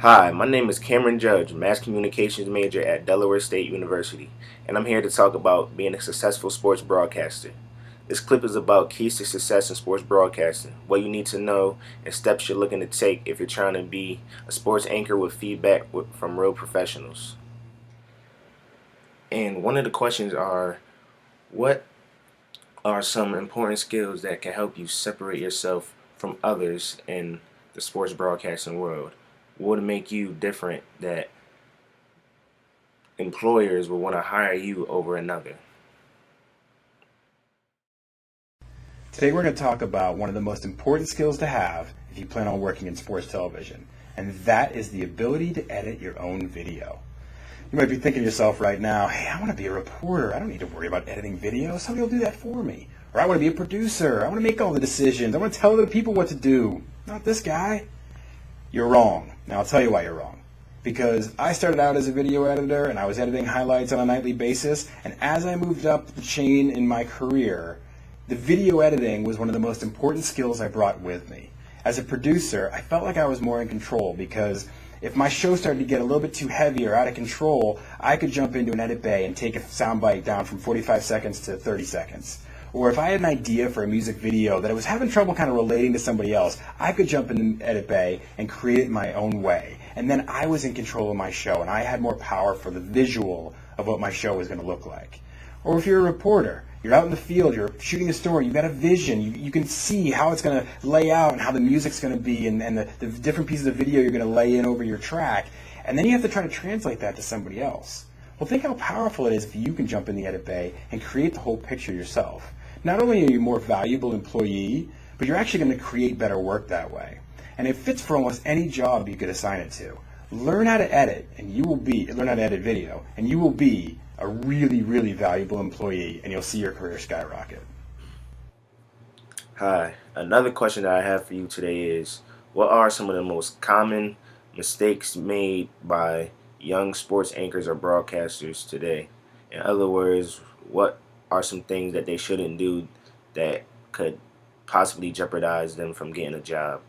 Hi, my name is Cameron Judge, Mass Communications major at Delaware State University, and I'm here to talk about being a successful sports broadcaster. This clip is about keys to success in sports broadcasting, what you need to know, and steps you're looking to take if you're trying to be a sports anchor with feedback from real professionals. And one of the questions are, what are some important skills that can help you separate yourself from others in the sports broadcasting world? What would make you different that employers will want to hire you over another? Today we're going to talk about one of the most important skills to have if you plan on working in sports television, and that is the ability to edit your own video. You might be thinking to yourself right now, hey, I want to be a reporter. I don't need to worry about editing video. Somebody will do that for me. Or I want to be a producer. I want to make all the decisions. I want to tell other people what to do. Not this guy. You're wrong. Now I'll tell you why you're wrong. Because I started out as a video editor and I was editing highlights on a nightly basis, and as I moved up the chain in my career, the video editing was one of the most important skills I brought with me. As a producer, I felt like I was more in control because if my show started to get a little bit too heavy or out of control, I could jump into an edit bay and take a soundbite down from 45 seconds to 30 seconds. Or if I had an idea for a music video that I was having trouble kind of relating to somebody else, I could jump in the edit bay and create it my own way. And then I was in control of my show and I had more power for the visual of what my show was going to look like. Or if you're a reporter, you're out in the field, you're shooting a story, you've got a vision, you can see how it's going to lay out and how the music's going to be and the different pieces of video you're going to lay in over your track. And then you have to try to translate that to somebody else. Well, think how powerful it is if you can jump in the edit bay and create the whole picture yourself. Not only are you a more valuable employee, but you're actually going to create better work that way. And it fits for almost any job you could assign it to. Learn how to edit video, and you will be a really, really valuable employee, and you'll see your career skyrocket. Hi, another question that I have for you today is, what are some of the most common mistakes made by young sports anchors or broadcasters today? In other words, what are some things that they shouldn't do that could possibly jeopardize them from getting a job?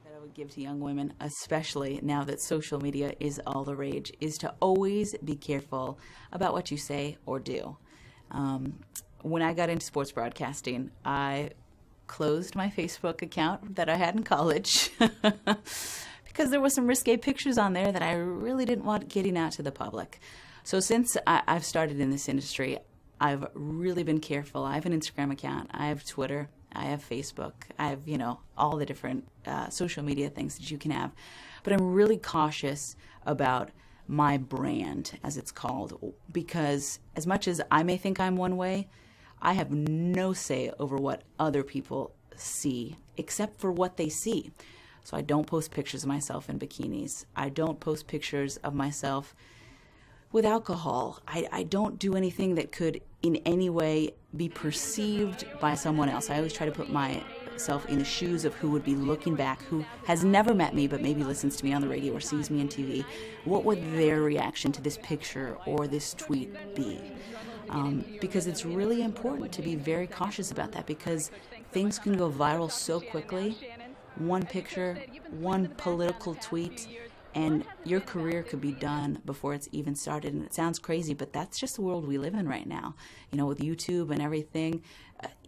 That I would give to young women, especially now that social media is all the rage, is to always be careful about what you say or do. When I got into sports broadcasting, I closed my Facebook account that I had in college because there were some risque pictures on there that I really didn't want getting out to the public. So since I've started in this industry, I've really been careful. I have an Instagram account, I have Twitter, I have Facebook, I have, all the different social media things that you can have. But I'm really cautious about my brand, as it's called, because as much as I may think I'm one way, I have no say over what other people see, except for what they see. So I don't post pictures of myself in bikinis. I don't post pictures of myself with alcohol. I don't do anything that could in any way be perceived by someone else. I always try to put myself in the shoes of who would be looking back, who has never met me but maybe listens to me on the radio or sees me on TV. What would their reaction to this picture or this tweet be? Because it's really important to be very cautious about that, because things can go viral so quickly. One picture, one political tweet, and your career could be done before it's even started. And it sounds crazy, but that's just the world we live in right now. With YouTube and everything,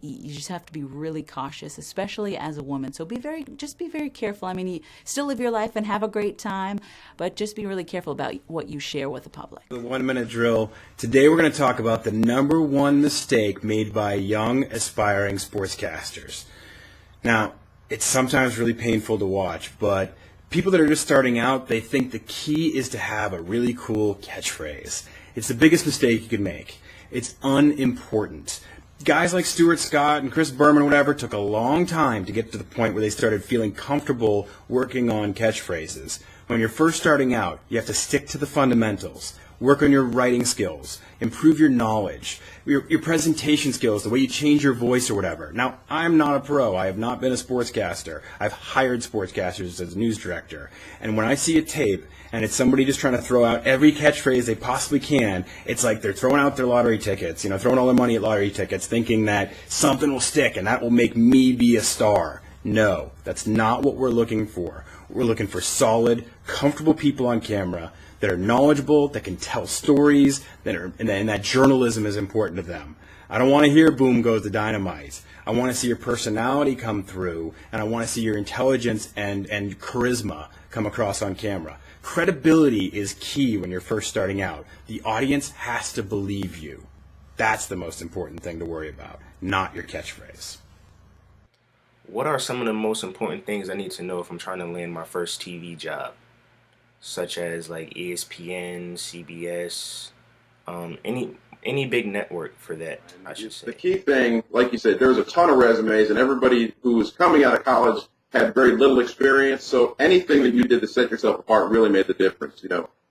you just have to be really cautious, especially as a woman. So be very careful. I mean, you still live your life and have a great time, but just be really careful about what you share with the public. The 1 minute drill. Today we're going to talk about the number one mistake made by young aspiring sportscasters. Now, it's sometimes really painful to watch, but people that are just starting out, they think the key is to have a really cool catchphrase. It's the biggest mistake you could make. It's unimportant. Guys like Stuart Scott and Chris Berman, whatever, took a long time to get to the point where they started feeling comfortable working on catchphrases. When you're first starting out, you have to stick to the fundamentals. Work on your writing skills, improve your knowledge, your presentation skills, the way you change your voice or whatever. Now, I'm not a pro. I have not been a sportscaster. I've hired sportscasters as a news director. And when I see a tape and it's somebody just trying to throw out every catchphrase they possibly can, it's like they're throwing out their lottery tickets, throwing all their money at lottery tickets, thinking that something will stick and that will make me be a star. No, that's not what we're looking for. We're looking for solid, comfortable people on camera that are knowledgeable, that can tell stories, and that journalism is important to them. I don't want to hear boom goes the dynamite. I want to see your personality come through, and I want to see your intelligence and charisma come across on camera. Credibility is key when you're first starting out. The audience has to believe you. That's the most important thing to worry about, not your catchphrase. What are some of the most important things I need to know if I'm trying to land my first TV job? Such as like ESPN, CBS, any big network for that, I should say. The key thing, like you said, there's a ton of resumes, and everybody who was coming out of college had very little experience, so anything that you did to set yourself apart really made the difference.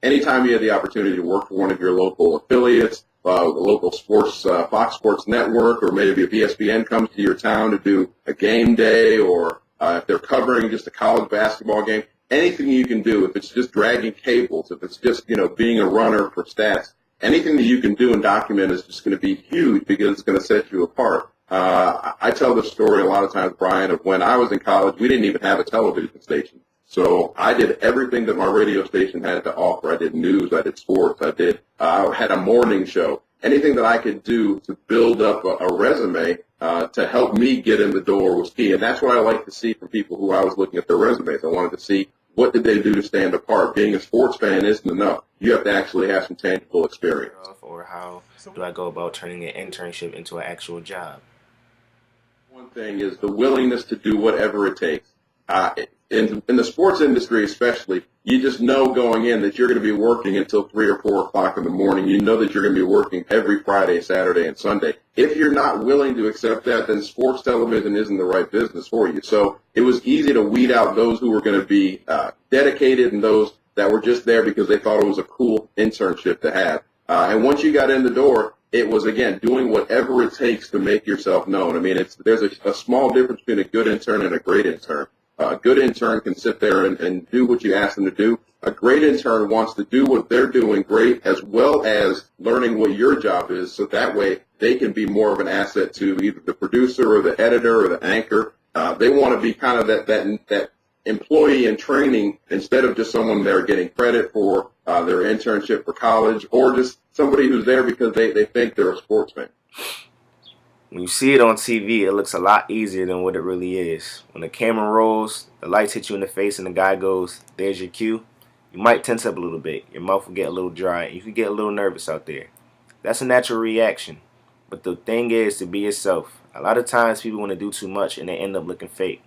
Anytime you had the opportunity to work for one of your local affiliates, the local sports, Fox Sports Network, or maybe if ESPN comes to your town to do a game day, or if they're covering just a college basketball game, anything you can do, if it's just dragging cables, if it's just, being a runner for stats, anything that you can do and document is just going to be huge because it's going to set you apart. I tell the story a lot of times, Brian, of when I was in college, we didn't even have a television station. So I did everything that my radio station had to offer. I did news, I did sports, I had a morning show. Anything that I could do to build up a resume to help me get in the door was key. And that's what I like to see from people who I was looking at their resumes. I wanted to see what did they do to stand apart. Being a sports fan isn't enough. You have to actually have some tangible experience. Or how do I go about turning an internship into an actual job? One thing is the willingness to do whatever it takes. In the sports industry especially, you just know going in that you're going to be working until 3 or 4 o'clock in the morning. You know that you're going to be working every Friday, Saturday, and Sunday. If you're not willing to accept that, then sports television isn't the right business for you. So it was easy to weed out those who were going to be dedicated and those that were just there because they thought it was a cool internship to have. And once you got in the door, it was, again, doing whatever it takes to make yourself known. I mean, there's a small difference between a good intern and a great intern. A good intern can sit there and do what you ask them to do. A great intern wants to do what they're doing great as well as learning what your job is, so that way they can be more of an asset to either the producer or the editor or the anchor. They want to be kind of that employee in training instead of just someone there getting credit for their internship for college or just somebody who's there because they think they're a sportsman. When you see it on TV, it looks a lot easier than what it really is. When the camera rolls, the lights hit you in the face, and the guy goes, "There's your cue," you might tense up a little bit. Your mouth will get a little dry. You can get a little nervous out there. That's a natural reaction. But the thing is to be yourself. A lot of times people want to do too much, and they end up looking fake.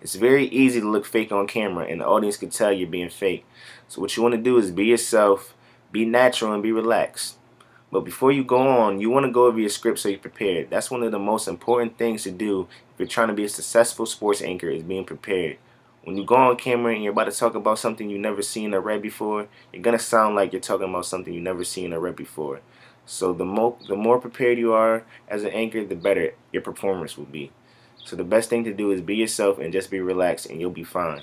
It's very easy to look fake on camera, and the audience can tell you're being fake. So what you want to do is be yourself, be natural, and be relaxed. But before you go on, you want to go over your script so you're prepared. That's one of the most important things to do if you're trying to be a successful sports anchor, is being prepared. When you go on camera and you're about to talk about something you've never seen or read before, you're going to sound like you're talking about something you've never seen or read before. So the more prepared you are as an anchor, the better your performance will be. So the best thing to do is be yourself and just be relaxed, and you'll be fine.